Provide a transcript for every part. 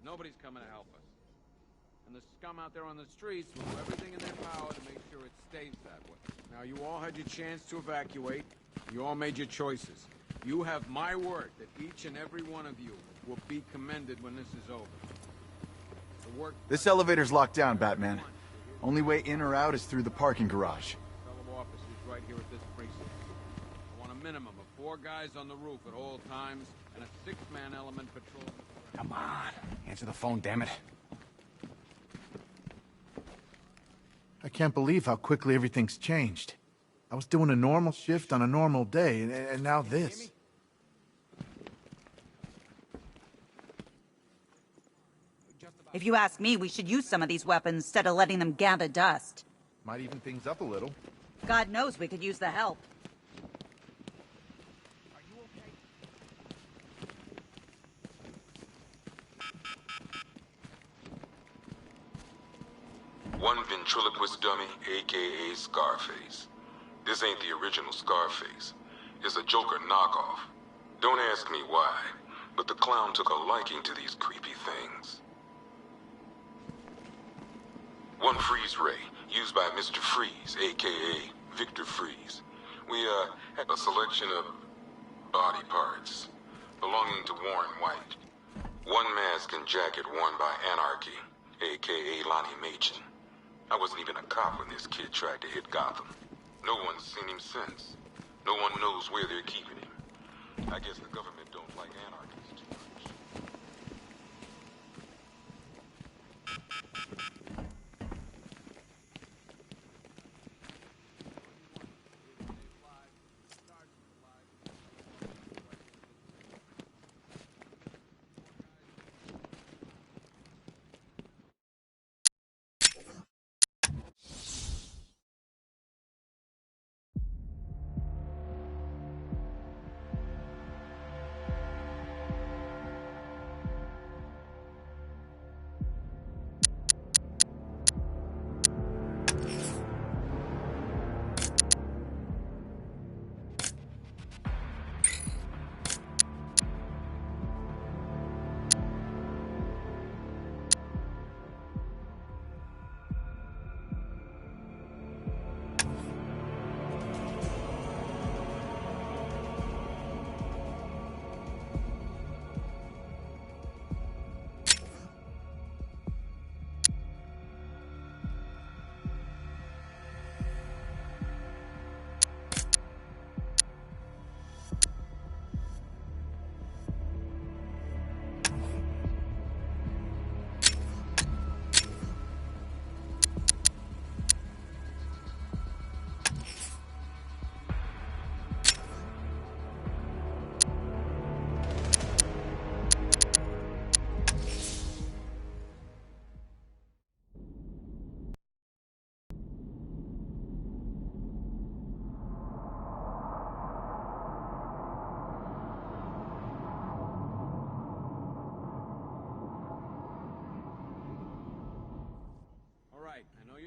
Nobody's coming to help us. And the scum out there on the streets will do everything in their power to make sure it stays that way. Now, you all had your chance to evacuate. You all made your choices. You have my word that each and every one of you will be commended when this is over. The work... This elevator's locked down, Batman. Only way in or out is through the parking garage. Fellow officers right here at this precinct. I want a minimum of 4 guys on the roof at all times and a 6-man element patrolling. Come on. Answer the phone, damn it. I can't believe how quickly everything's changed. I was doing a normal shift on a normal day, and now this. If you ask me, we should use some of these weapons instead of letting them gather dust. Might even things up a little. God knows we could use the help. One ventriloquist dummy, a.k.a. Scarface. This ain't the original Scarface. It's a Joker knockoff. Don't ask me why, but the clown took a liking to these creepy things. One freeze ray, used by Mr. Freeze, a.k.a. Victor Freeze. We, have a selection of body parts belonging to Warren White. One mask and jacket worn by Anarchy, a.k.a. Lonnie Machin. I wasn't even a cop when this kid tried to hit Gotham. No one's seen him since. No one knows where they're keeping him. I guess the government don't like anarchists too much.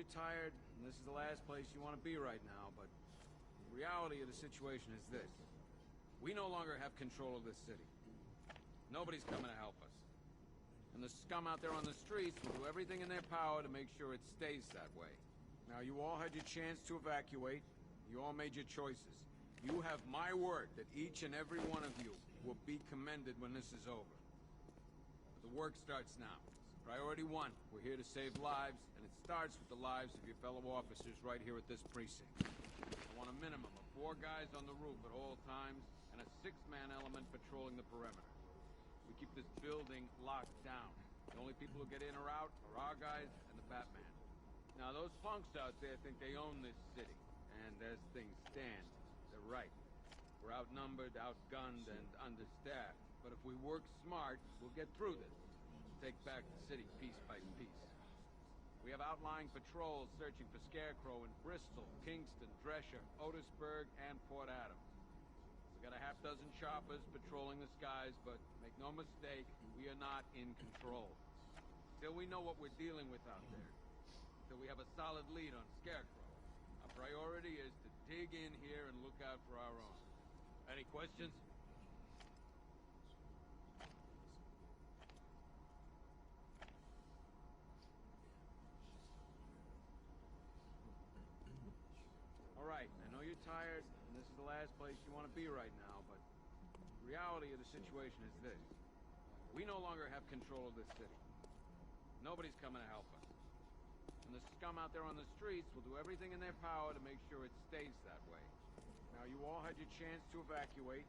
Tired, and this is the last place you want to be right now, but the reality of the situation is this. We no longer have control of this city. Nobody's coming to help us. And the scum out there on the streets will do everything in their power to make sure it stays that way. Now, you all had your chance to evacuate. You all made your choices. You have my word that each and every one of you will be commended when this is over. The work starts now. Priority 1, we're here to save lives, and it starts with the lives of your fellow officers right here at this precinct. I want a minimum of 4 guys on the roof at all times, and a 6-man element patrolling the perimeter. We keep this building locked down. The only people who get in or out are our guys and the Batman. Now, those punks out there think they own this city, and as things stand, they're right. We're outnumbered, outgunned, and understaffed, but if we work smart, we'll get through this. Take back the city piece by piece. We have outlying patrols searching for Scarecrow in Bristol, Kingston, Drescher, Otisburg, and Port Adams. We got a half-dozen choppers patrolling the skies, but make no mistake, we are not in control. Till we know what we're dealing with out there, till we have a solid lead on Scarecrow, our priority is to dig in here and look out for our own. Any questions? tired, and this is the last place you want to be right now, but the reality of the situation is this. We no longer have control of this city. Nobody's coming to help us. And the scum out there on the streets will do everything in their power to make sure it stays that way. Now, you all had your chance to evacuate.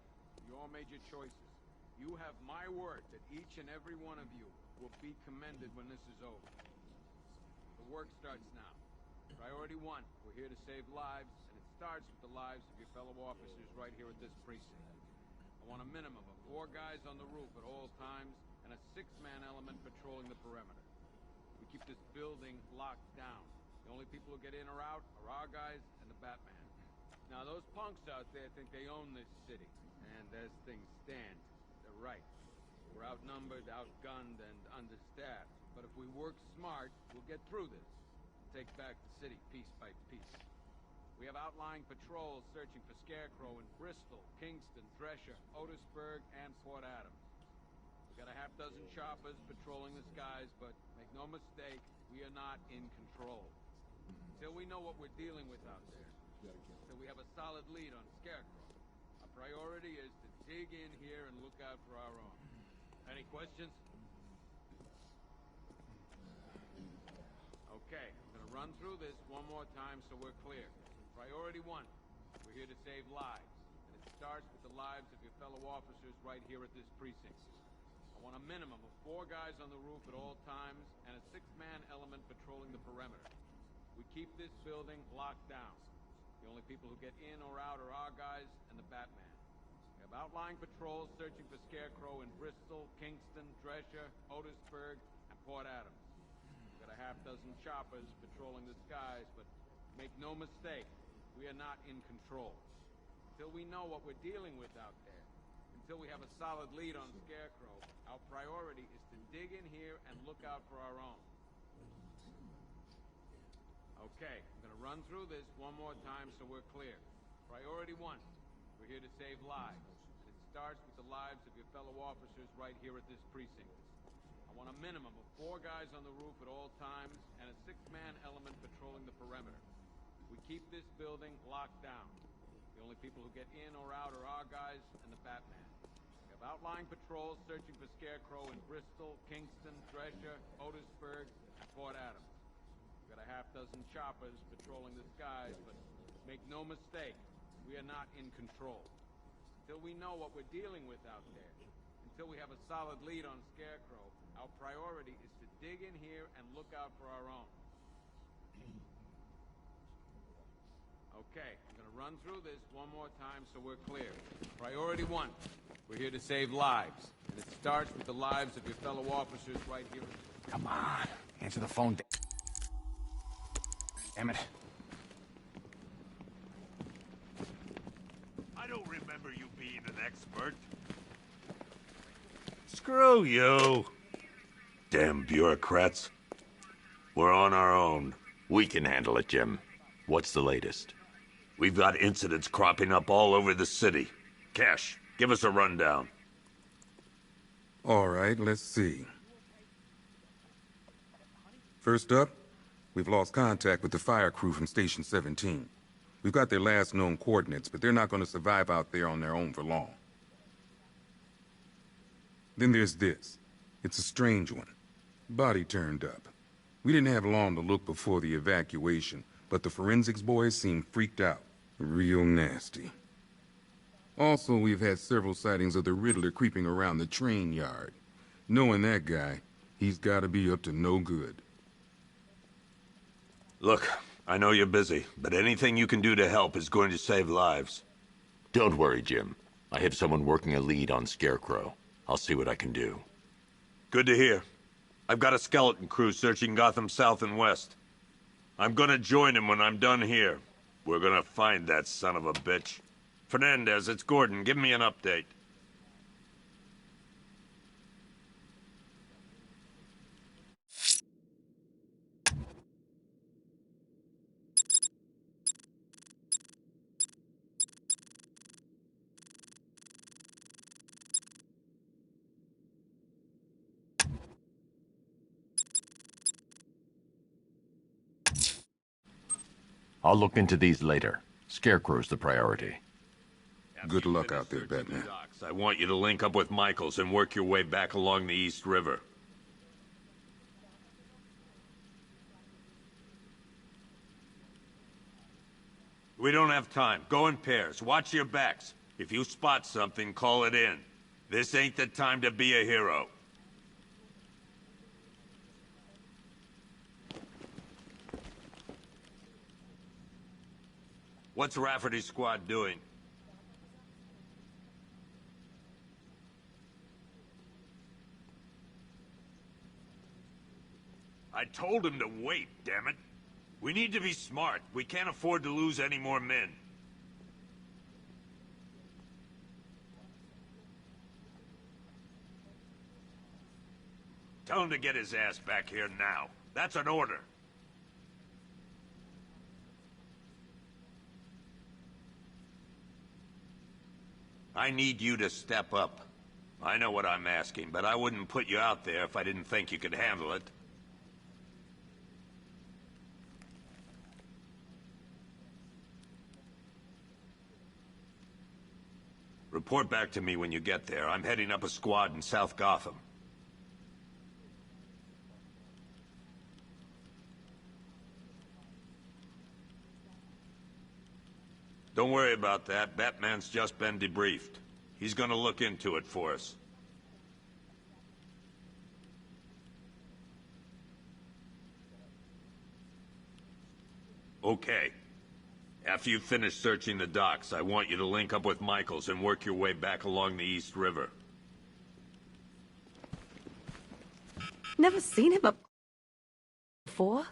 You all made your choices. You have my word that each and every one of you will be commended when this is over. The work starts now. Priority 1, we're here to save lives, and it starts with the lives of your fellow officers right here at this precinct. I want a minimum of 4 guys on the roof at all times, and a 6-man element patrolling the perimeter. We keep this building locked down. The only people who get in or out are our guys and the Batman. Now, those punks out there think they own this city, and as things stand, they're right. We're outnumbered, outgunned, and understaffed, but if we work smart, we'll get through this. Take back the city piece by piece. We have outlying patrols searching for Scarecrow in Bristol, Kingston, Drescher, Otisburg, and Port Adams. We got a half-dozen choppers patrolling the skies, but make no mistake, we are not in control. Until we know what we're dealing with out there, until we have a solid lead on Scarecrow, our priority is to dig in here and look out for our own. Any questions? Okay, I'm gonna run through this one more time so we're clear. Priority 1, we're here to save lives, and it starts with the lives of your fellow officers right here at this precinct. I want a minimum of 4 guys on the roof at all times, and a 6-man element patrolling the perimeter. We keep this building locked down. The only people who get in or out are our guys and the Batman. We have outlying patrols searching for Scarecrow in Bristol, Kingston, Drescher, Otisburg, and Port Adams. We've got a half-dozen choppers patrolling the skies, but make no mistake, we are not in control. Until we know what we're dealing with out there, until we have a solid lead on Scarecrow, our priority is to dig in here and look out for our own. Okay, I'm gonna run through this one more time so we're clear. Priority 1, we're here to save lives, and it starts with the lives of your fellow officers right here at this precinct. I want a minimum of 4 guys on the roof at all times, and a 6-man element patrolling the perimeter. We keep this building locked down. The only people who get in or out are our guys and the Batman. We have outlying patrols searching for Scarecrow in Bristol, Kingston, Drescher, Otisburg, and Port Adams. We've got a half-dozen choppers patrolling the skies, but make no mistake, we are not in control. Until we know what we're dealing with out there, until we have a solid lead on Scarecrow, our priority is to dig in here and look out for our own. Okay, I'm gonna run through this one more time so we're clear. Priority 1, we're here to save lives, and it starts with the lives of your fellow officers right here. Come on, answer the phone. Damn it. I don't remember you being an expert. Screw you. Damn bureaucrats. We're on our own. We can handle it, Jim. What's the latest? We've got incidents cropping up all over the city. Cash, give us a rundown. All right, let's see. First up, we've lost contact with the fire crew from Station 17. We've got their last known coordinates, but they're not going to survive out there on their own for long. Then there's this. It's a strange one. Body turned up. We didn't have long to look before the evacuation, but the forensics boys seemed freaked out. Real nasty. Also, we've had several sightings of the Riddler creeping around the train yard. Knowing that guy, he's got to be up to no good. Look, I know you're busy, but anything you can do to help is going to save lives. Don't worry, Jim. I have someone working a lead on Scarecrow. I'll see what I can do. Good to hear. I've got a skeleton crew searching Gotham South and West. I'm gonna join him when I'm done here. We're gonna find that son of a bitch. Fernandez, it's Gordon. Give me an update. I'll look into these later. Scarecrow's the priority. Good luck out there, Batman. I want you to link up with Michaels and work your way back along the East River. We don't have time. Go in pairs. Watch your backs. If you spot something, call it in. This ain't the time to be a hero. What's Rafferty's squad doing? I told him to wait, damn it. We need to be smart. We can't afford to lose any more men. Tell him to get his ass back here now. That's an order. I need you to step up. I know what I'm asking, but I wouldn't put you out there if I didn't think you could handle it. Report back to me when you get there. I'm heading up a squad in South Gotham. Don't worry about that. Batman's just been debriefed. He's gonna look into it for us. Okay. After you finish searching the docks, I want you to link up with Michaels and work your way back along the East River. Never seen him up before.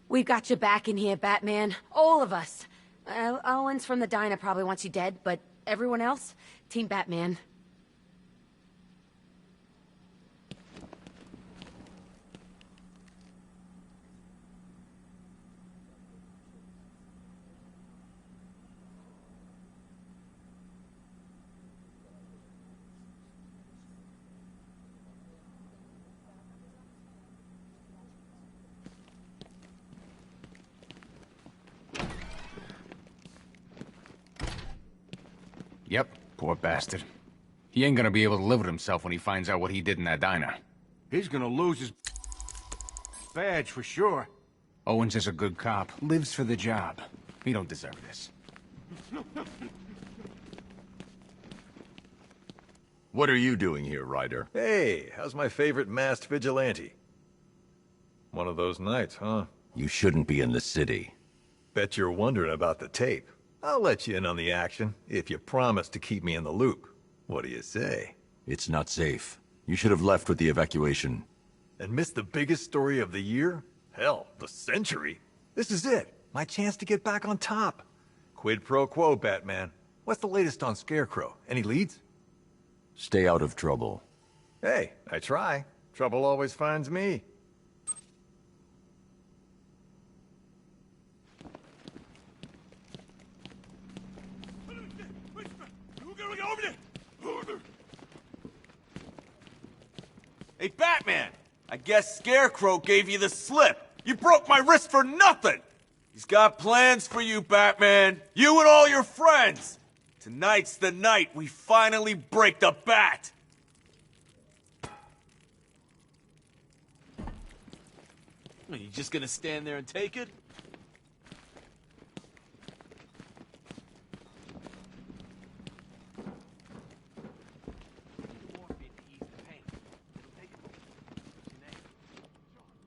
We've got you back in here, Batman. All of us. Owens from the diner probably wants you dead, but everyone else? Team Batman. Yep, poor bastard. He ain't gonna be able to live with himself when he finds out what he did in that diner. He's gonna lose his badge for sure. Owens is a good cop, lives for the job. He don't deserve this. What are you doing here, Ryder? Hey, how's my favorite masked vigilante? One of those nights, huh? You shouldn't be in the city. Bet you're wondering about the tape. I'll let you in on the action, if you promise to keep me in the loop. What do you say? It's not safe. You should have left with the evacuation. And missed the biggest story of the year? Hell, the century. This is it. My chance to get back on top. Quid pro quo, Batman. What's the latest on Scarecrow? Any leads? Stay out of trouble. Hey, I try. Trouble always finds me. Hey, Batman! I guess Scarecrow gave you the slip. You broke my wrist for nothing! He's got plans for you, Batman. You and all your friends. Tonight's the night we finally break the bat. Are you just gonna stand there and take it?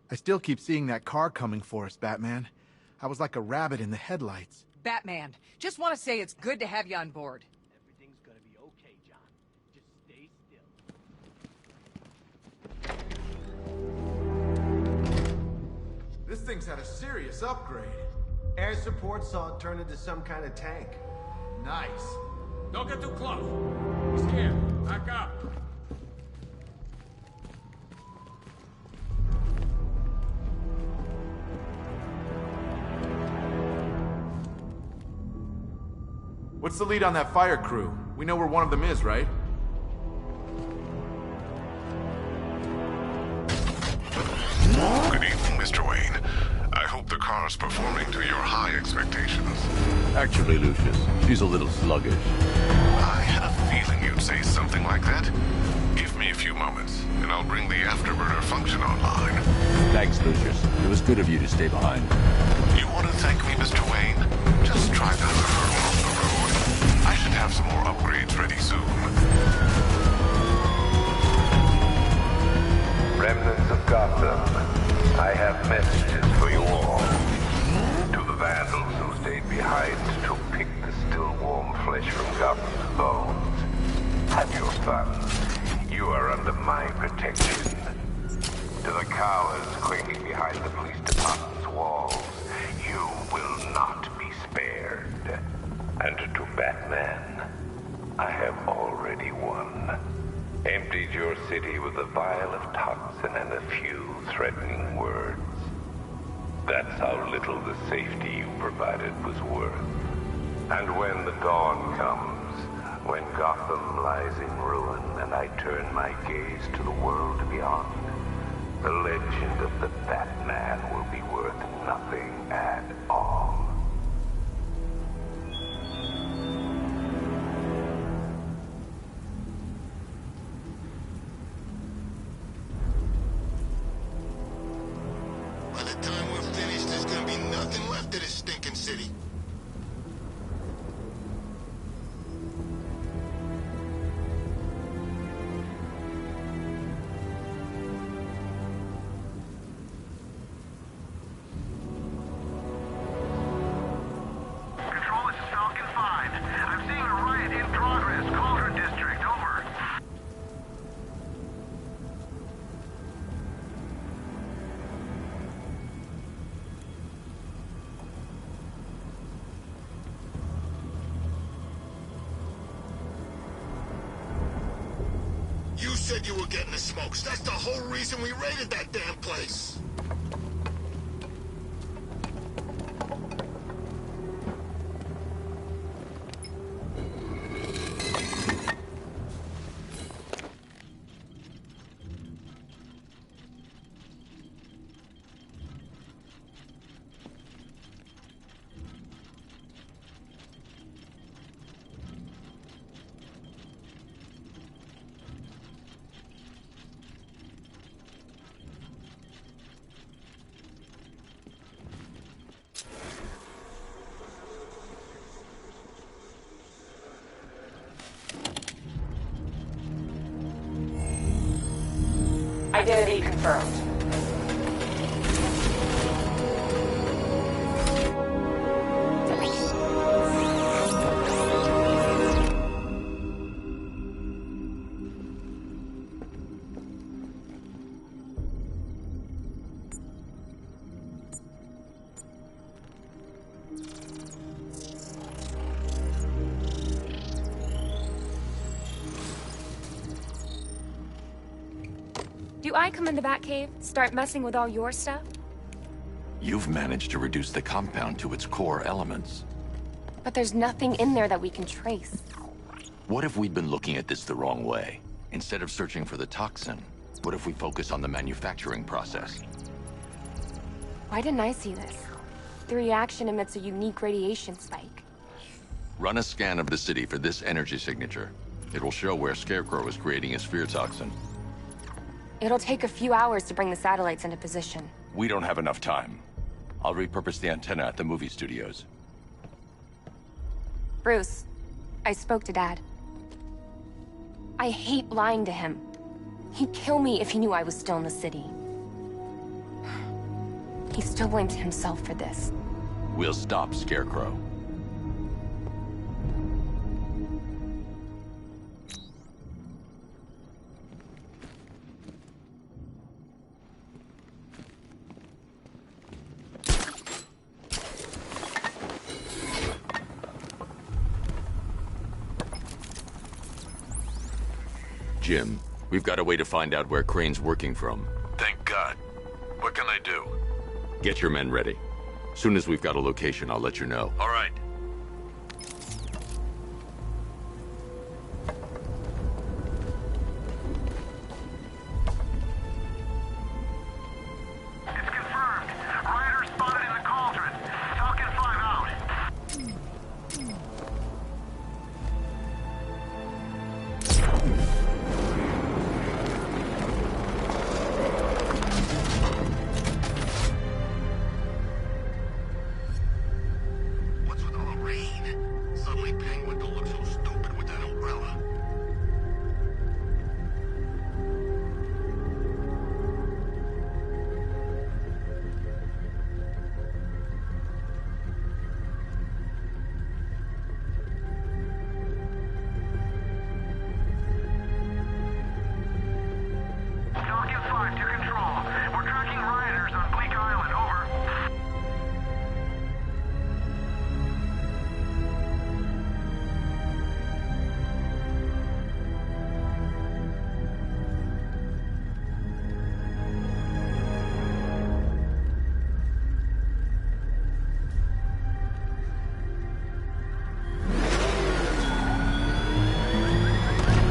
I still keep seeing that car coming for us, Batman. I was like a rabbit in the headlights. Batman, just want to say it's good to have you on board. Everything's gonna be okay, John. Just stay still. This thing's had a serious upgrade. Air support saw it turn into some kind of tank. Nice. Don't get too close. Be scared. Back up. What's the lead on that fire crew? We know where one of them is, right? Good evening, Mr. Wayne. I hope the car's performing to your high expectations. Actually, Lucius, she's a little sluggish. I had a feeling you'd say something like that. Give me a few moments, and I'll bring the afterburner function online. Thanks, Lucius. It was good of you to stay behind. You want to thank me, Mr. Wayne? Just drive down the hurdle off the road. I should have some more upgrades ready soon. Remnants of Gotham, I have messages for you all. To the vandals who stayed behind to pick the still warm flesh from Gotham's bones. Have your fun. You are under my protection. To the cowards quaking behind the police department's walls, you will not be spared. And to Batman, I have already won. Emptied your city with a vial of toxin and a few threatening words. That's how little the safety you provided was worth. And when the dawn comes, when Gotham lies in ruin and I turn my gaze to the world beyond, the legend of the Batman will be worth nothing at all. By the time we're finished, there's gonna be nothing left of this stinking city. Control, this is Falcon 5. I'm seeing a riot in progress. Cauldron District, over. You said you were getting the smokes. That's the whole reason we raided that damn place. Identity confirmed. Do I come in the Batcave, start messing with all your stuff? You've managed to reduce the compound to its core elements. But there's nothing in there that we can trace. What if we'd been looking at this the wrong way? Instead of searching for the toxin, what if we focus on the manufacturing process? Why didn't I see this? The reaction emits a unique radiation spike. Run a scan of the city for this energy signature. It will show where Scarecrow is creating his fear toxin. It'll take a few hours to bring the satellites into position. We don't have enough time. I'll repurpose the antenna at the movie studios. Bruce, I spoke to Dad. I hate lying to him. He'd kill me if he knew I was still in the city. He still blames himself for this. We'll stop Scarecrow. Jim. We've got a way to find out where Crane's working from. Thank God. What can I do? Get your men ready. Soon as we've got a location, I'll let you know. All right. It's confirmed. Riders spotted in the cauldron. Falcon 5 out. What's with all the rain? Suddenly Penguin don't look so stupid with that umbrella. Falcon 5 to control. We're tracking rioters on Bleak Island. Over.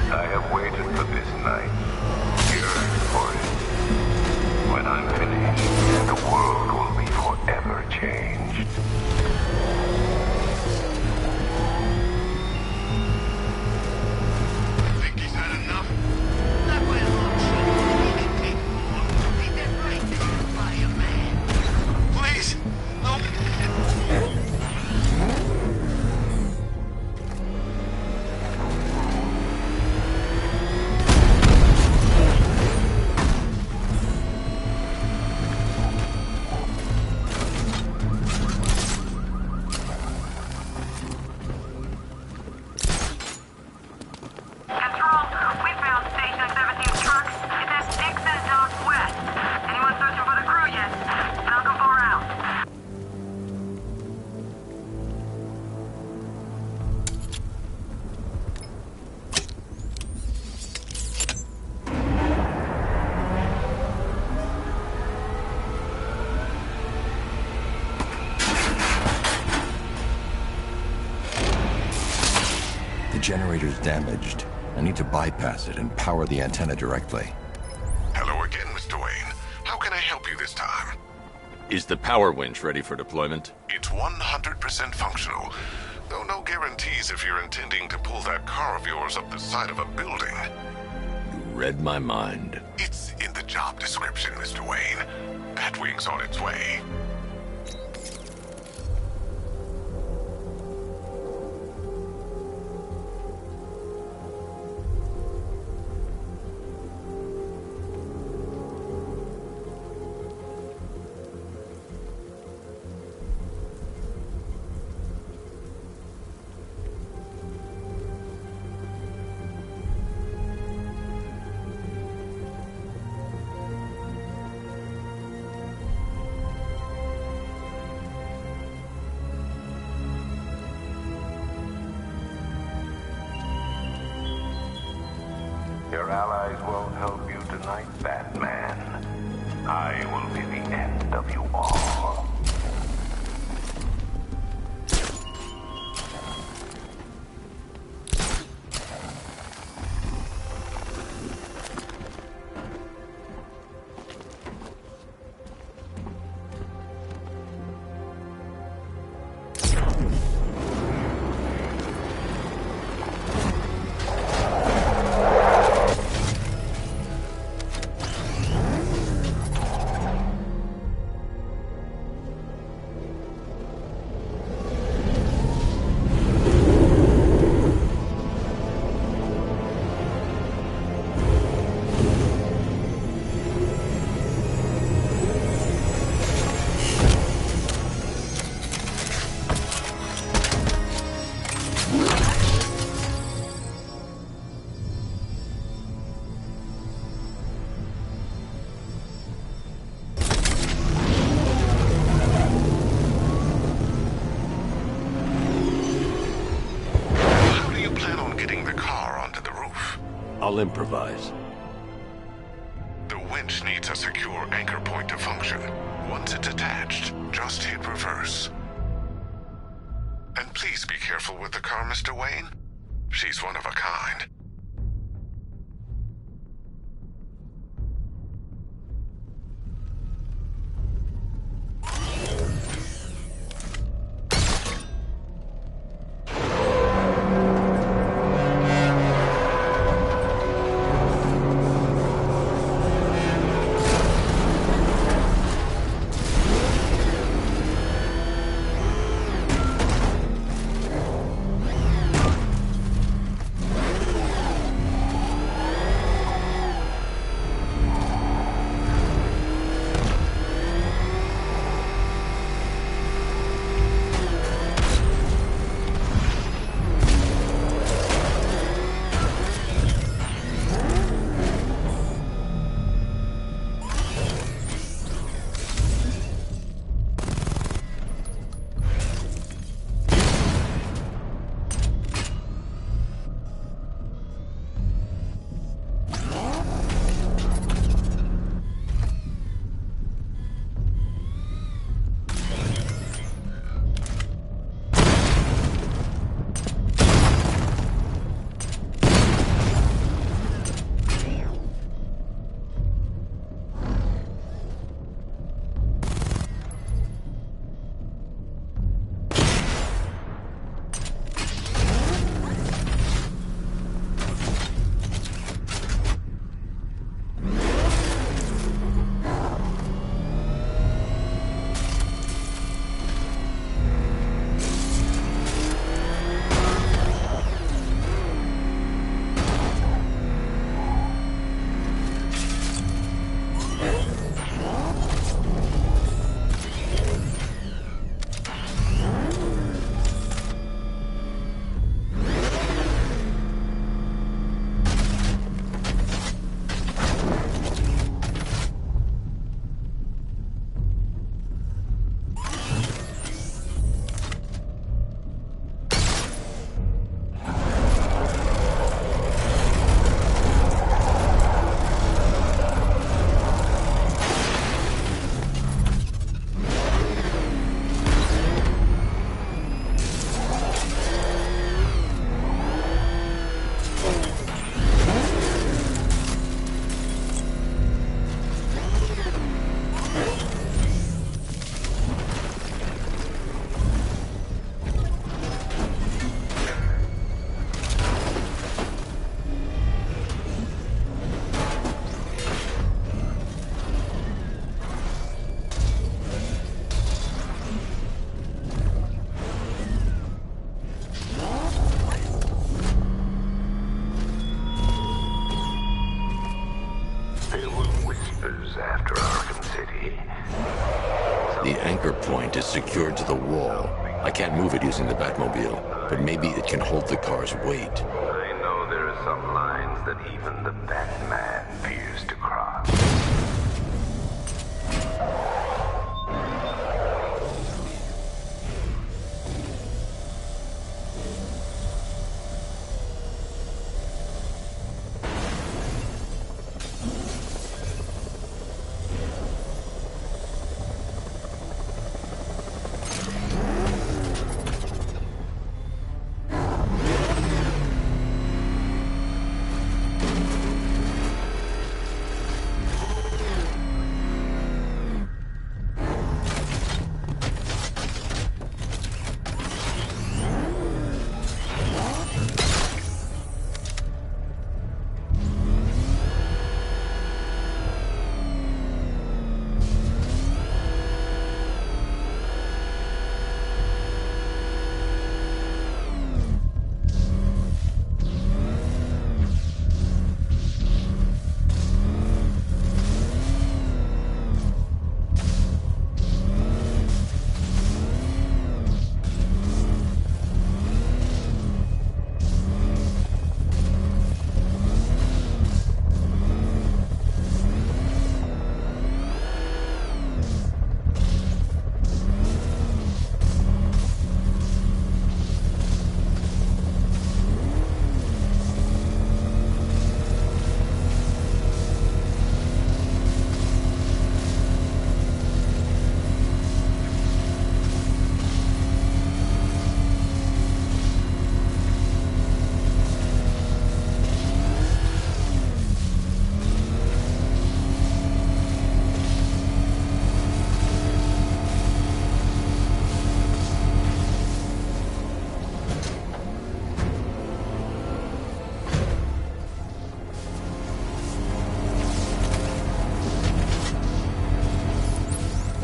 I have waited for this night, yearned for it. When I'm finished, the world will be forever changed. Think he's had enough? Not by a long shot. He can take more. Ain't that right, fireman? Please, no. Control, we found Station 17's truck. It's at Dixon Dock West. Anyone searching for the crew yet? Falcon 4 out. The generator's damaged. I need to bypass it and power the antenna directly. Hello again, Mr. Wayne. How can I help you this time? Is the power winch ready for deployment? It's 100% functional. Though no guarantees if you're intending to pull that car of yours up the side of a building. You read my mind. It's in the job description, Mr. Wayne. Batwing's on its way. Your allies won't help you tonight, Batman. I will be the end of you all. I'll improvise. The winch needs a secure anchor point to function. Once it's attached, just hit reverse. And please be careful with the car, Mr. Wayne. She's one of a kind. Point is secured to the wall. I can't move it using the Batmobile, but maybe it can hold the car's weight. I know there are some lines that even the Batman fears to cross.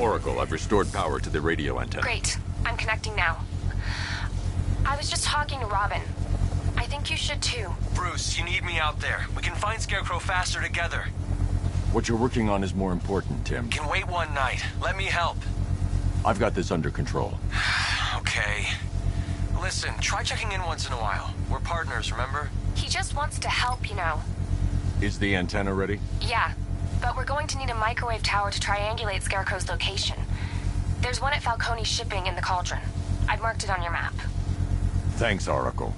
Oracle, I've restored power to the radio antenna. Great. I'm connecting now. I was just talking to Robin. I think you should too. Bruce, you need me out there. We can find Scarecrow faster together. What you're working on is more important, Tim. Can wait one night. Let me help. I've got this under control. Okay. Listen, try checking in once in a while. We're partners, remember? He just wants to help, you know. Is the antenna ready? Yeah, but we're going to need a microwave tower to triangulate Scarecrow's location. There's one at Falcone Shipping in the Cauldron. I've marked it on your map. Thanks, Oracle.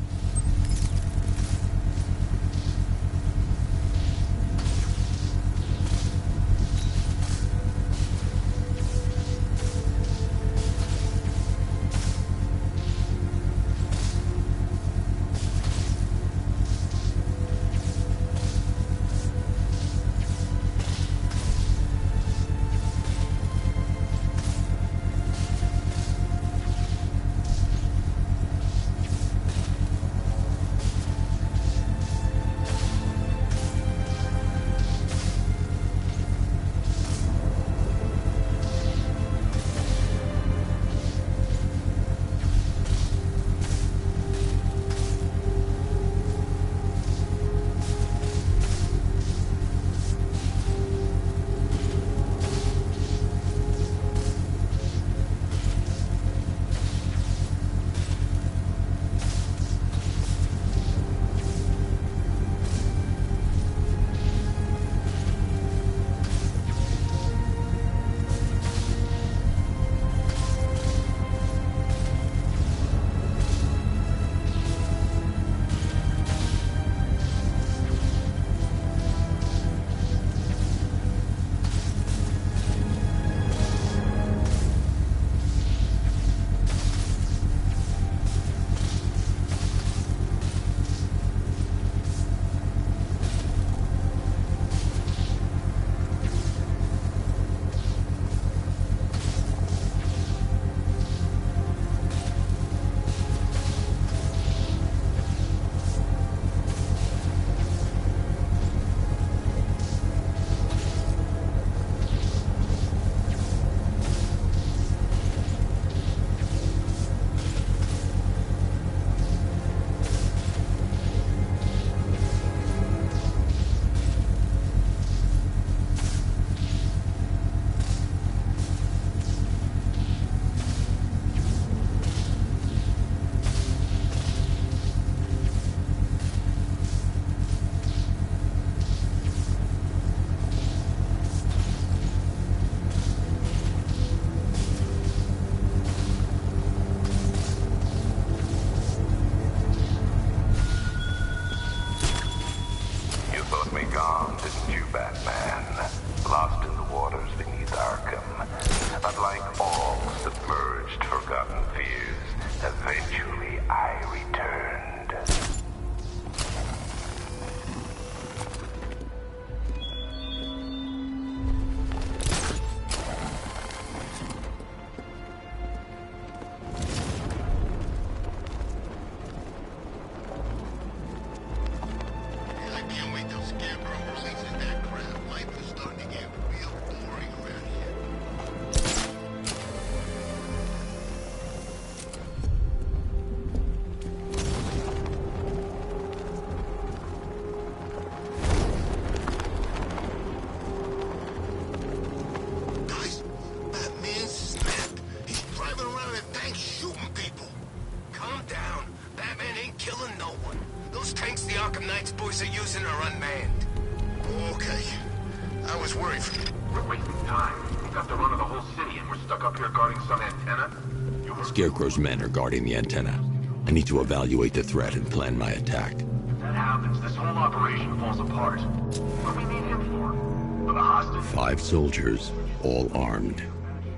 Scarecrow's men are guarding the antenna. I need to evaluate the threat and plan my attack. If that happens, this whole operation falls apart. What do we need him for? For the hostage? 5 soldiers, all armed.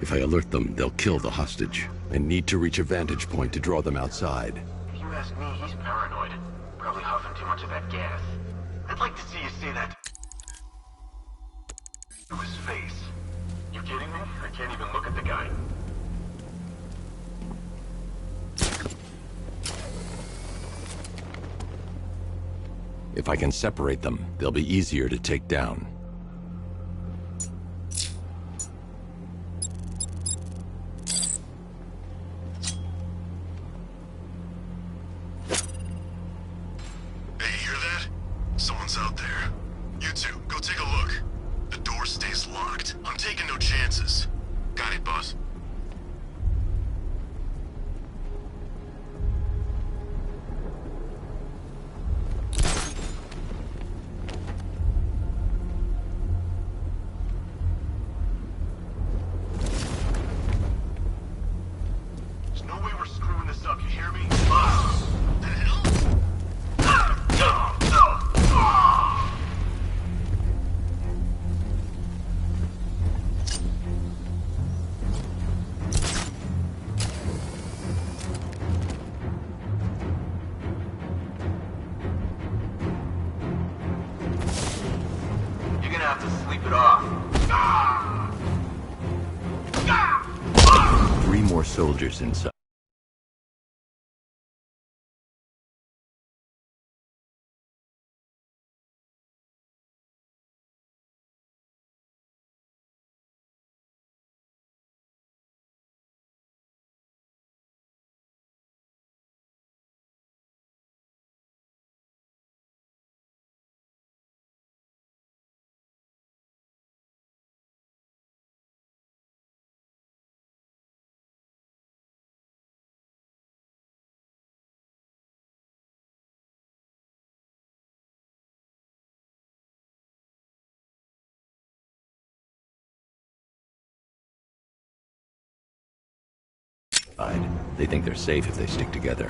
If I alert them, they'll kill the hostage. I need to reach a vantage point to draw them outside. If you ask me, he's paranoid. Probably huffing too much of that gas. I'd like to see you say that to his face. You kidding me? I can't even look at the guy. If I can separate them, they'll be easier to take down. defenses. Got it, boss. There's no way we're screwing this up, you hear me? You're gonna have to sleep it off. 3 more soldiers inside. They think they're safe if they stick together.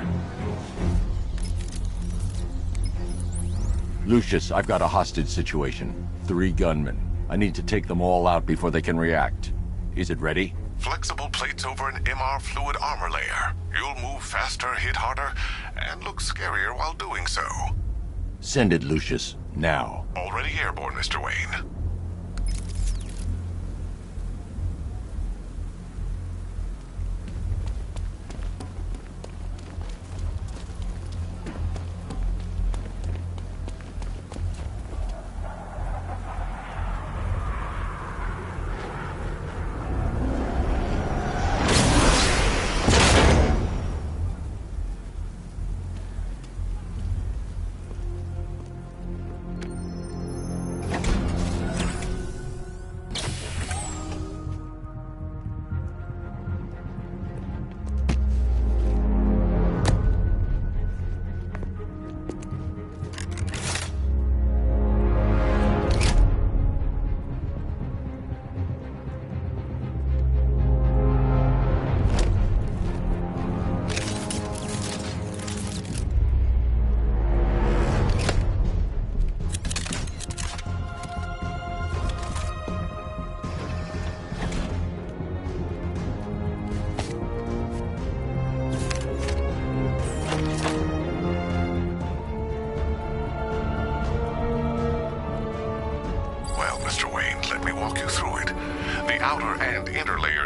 Lucius, I've got a hostage situation. 3 gunmen. I need to take them all out before they can react. Is it ready? Flexible plates over an MR fluid armor layer. You'll move faster, hit harder, and look scarier while doing so. Send it, Lucius. Now. Already airborne, Mr. Wayne.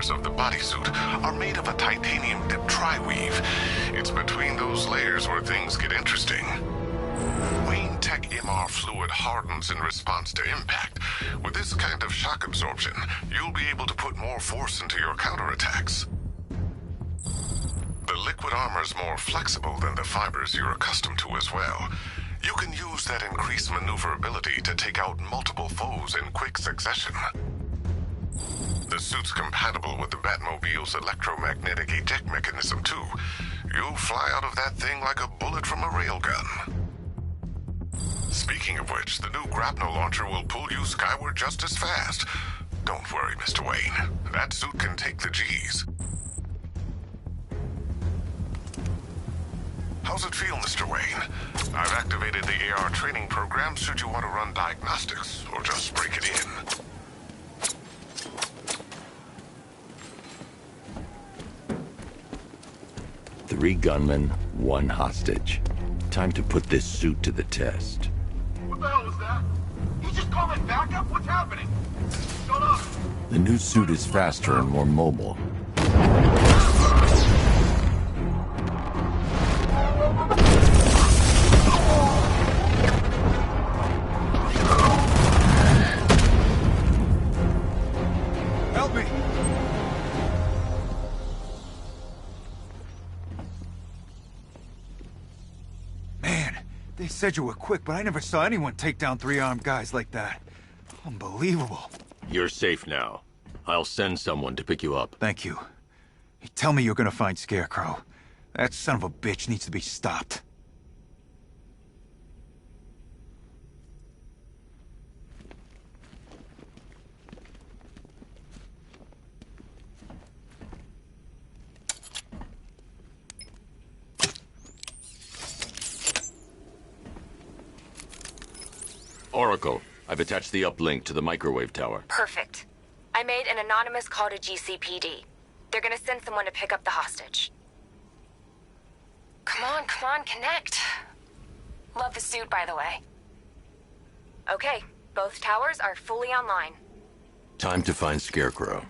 Of the bodysuit are made of a titanium dip tri-weave. It's between those layers where things get interesting. Wayne Tech MR fluid hardens in response to impact. With this kind of shock absorption, you'll be able to put more force into your counterattacks. The liquid armor's more flexible than the fibers you're accustomed to as well. You can use that increased maneuverability to take out multiple foes in quick succession. The suit's compatible with the Batmobile's electromagnetic eject mechanism, too. You'll fly out of that thing like a bullet from a railgun. Speaking of which, the new grapnel launcher will pull you skyward just as fast. Don't worry, Mr. Wayne. That suit can take the G's. How's it feel, Mr. Wayne? I've activated the AR training program should you want to run diagnostics, or just break it in. 3 gunmen, 1 hostage. Time to put this suit to the test. What the hell was that? You just call it backup? What's happening? Shut up! The new suit is faster and more mobile. Help me! Man, they said you were quick, but I never saw anyone take down 3 armed guys like that. Unbelievable. You're safe now. I'll send someone to pick you up. Thank you. Tell me you're gonna find Scarecrow. That son of a bitch needs to be stopped. Oracle, I've attached the uplink to the microwave tower. Perfect. I made an anonymous call to GCPD. They're gonna send someone to pick up the hostage. Come on, connect. Love the suit, by the way. Okay, both towers are fully online. Time to find Scarecrow.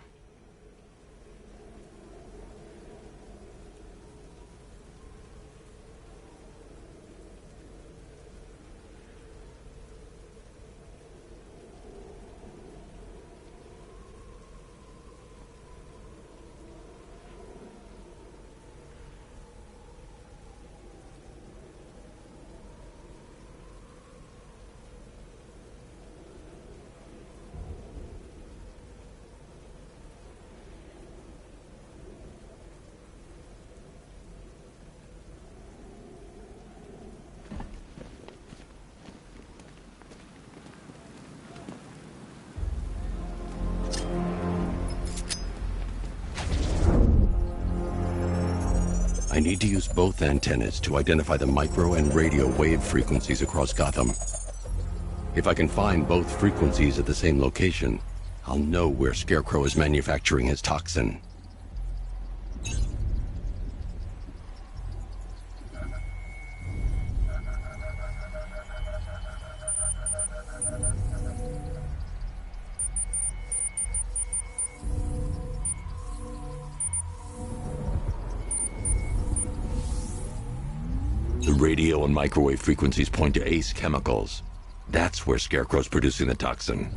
I need to use both antennas to identify the micro and radio wave frequencies across Gotham. If I can find both frequencies at the same location, I'll know where Scarecrow is manufacturing his toxin. The radio and microwave frequencies point to Ace Chemicals. That's where Scarecrow's producing the toxin.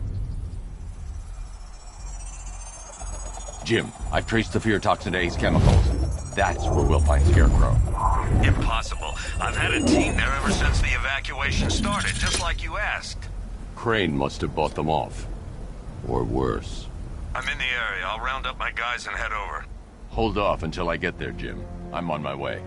Jim, I've traced the fear toxin to Ace Chemicals. That's where we'll find Scarecrow. Impossible. I've had a team there ever since the evacuation started, just like you asked. Crane must have bought them off. Or worse. I'm in the area. I'll round up my guys and head over. Hold off until I get there, Jim. I'm on my way.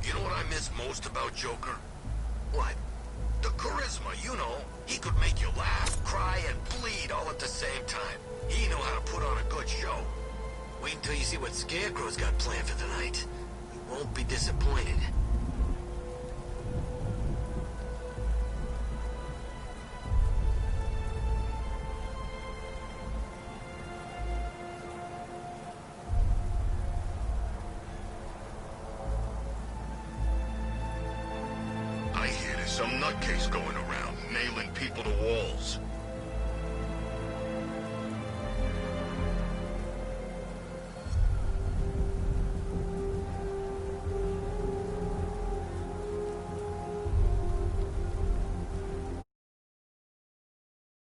You know what I miss most about Joker? What? The charisma, you know. He could make you laugh, cry, and bleed all at the same time. He knew how to put on a good show. Wait until you see what Scarecrow's got planned for tonight. You won't be disappointed. I hear there's some nutcase going around, nailing people to walls.